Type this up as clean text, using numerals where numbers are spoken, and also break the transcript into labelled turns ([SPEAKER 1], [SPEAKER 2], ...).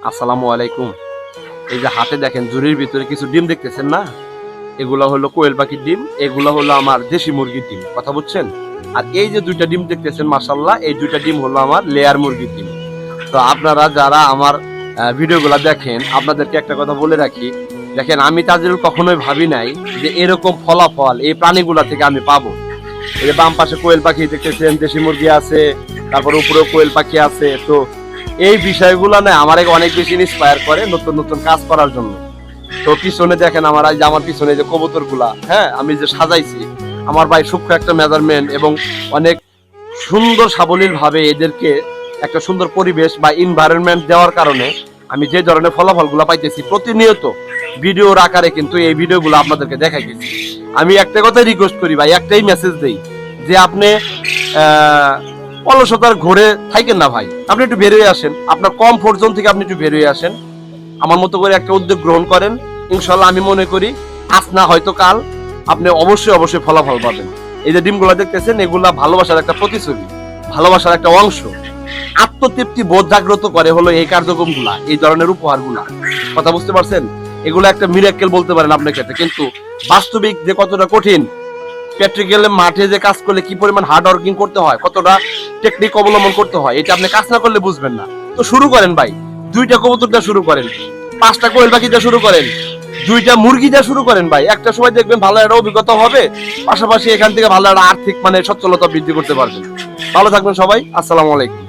[SPEAKER 1] আসসালামু আলাইকুম। এই যে হাতে দেখেন ঝুড়ির ভিতরে কিছু ডিম দেখতেছেন না, এগুলা হলো কোয়েল পাখির ডিম, এগুলা হলো আমার দেশি মুরগির ডিম। কথা বুঝছেন? আর এই যে দুইটা ডিম দেখতেছেন মাশাআল্লাহ, এই দুইটা ডিম হলো আমার লেয়ার মুরগির ডিম। তো আপনারা যারা আমার ভিডিওগুলো দেখেন, আপনাদেরকে একটা কথা বলে রাখি, দেখেন আমি তাদের কখনোই ভাবি নাই যে এরকম ফলাফল এই প্রাণীগুলা থেকে আমি পাবো। এই যে বাম পাশে কোয়েল পাখি দেখতেছেন, দেশি মুরগি আছে, তারপর উপরেও কোয়েল পাখি আছে। তো এই বিষয়গুলো না আমার অনেক বেশি ইন্সপায়ার করে নতুন নতুন কাজ করার জন্য। তো পিছনে দেখেন আমার পিছনে যে কবুতর গুলা, হ্যাঁ, আমি যে সাজাইছি, আমার ভাই সূক্ষ্ম একটা মেজারমেন্ট এবং অনেক সুন্দর সাবলীল ভাবে এদেরকে একটা সুন্দর পরিবেশ বা এনভায়রনমেন্ট দেওয়ার কারণে আমি যে ধরনের ফলাফল গুলা পাইতেছি প্রতিনিয়ত ভিডিওর আকারে, কিন্তু এই ভিডিওগুলো আপনাদেরকে দেখাইতেছি। আমি একটা কথাই রিকোয়েস্ট করি ভাই, একটাই মেসেজ দেই যে আপনি অলসতার ঘোরে থাকেন না ভাই, আপনি একটু বের হয়ে আসেন, আপনার কমফোর্ট জোন থেকে আপনি একটু বের হয়ে আসেন, আমার মতো করে একটা উদ্যোগ গ্রহণ করেন। ইনশাল্লাহ আমি মনে করি আজ না হয়তো কাল আপনি অবশ্যই অবশ্যই ফলাফল পাবেন। এই যে ডিমগুলা দেখতেছেন, এগুলা ভালোবাসার একটা প্রতিছবি, ভালোবাসার একটা অংশ। আত্মতৃপ্তি বোধ জাগ্রত করে হলো এই কার্যক্রমগুলা, এই ধরনের উপহারগুলা। কথা বুঝতে পারছেন? এগুলো একটা মিরাক্কেল বলতে পারেন আপনার ক্ষেত্রে, কিন্তু বাস্তবিক যে কতটা কঠিন, প্র্যাকটিক্যাল মাঠে যে কাজ করলে কি পরিমাণ হার্ড ওয়ার্কিং করতে হয়, কতটা টেকনিক অবলম্বন করতে হয়, এটা আপনি কাজ না করলে বুঝবেন না। তো শুরু করেন ভাই, দুইটা কবুতরটা শুরু করেন, 5টা কোয়েল পাখিটা শুরু করেন, 2টা মুরগিটা শুরু করেন ভাই। একটা সময় দেখবেন ভালো একটা অভিজ্ঞতা হবে, পাশাপাশি এখান থেকে ভালো একটা আর্থিক সচ্ছলতা বৃদ্ধি করতে পারবেন। ভালো থাকবেন সবাই, আসসালামু আলাইকুম।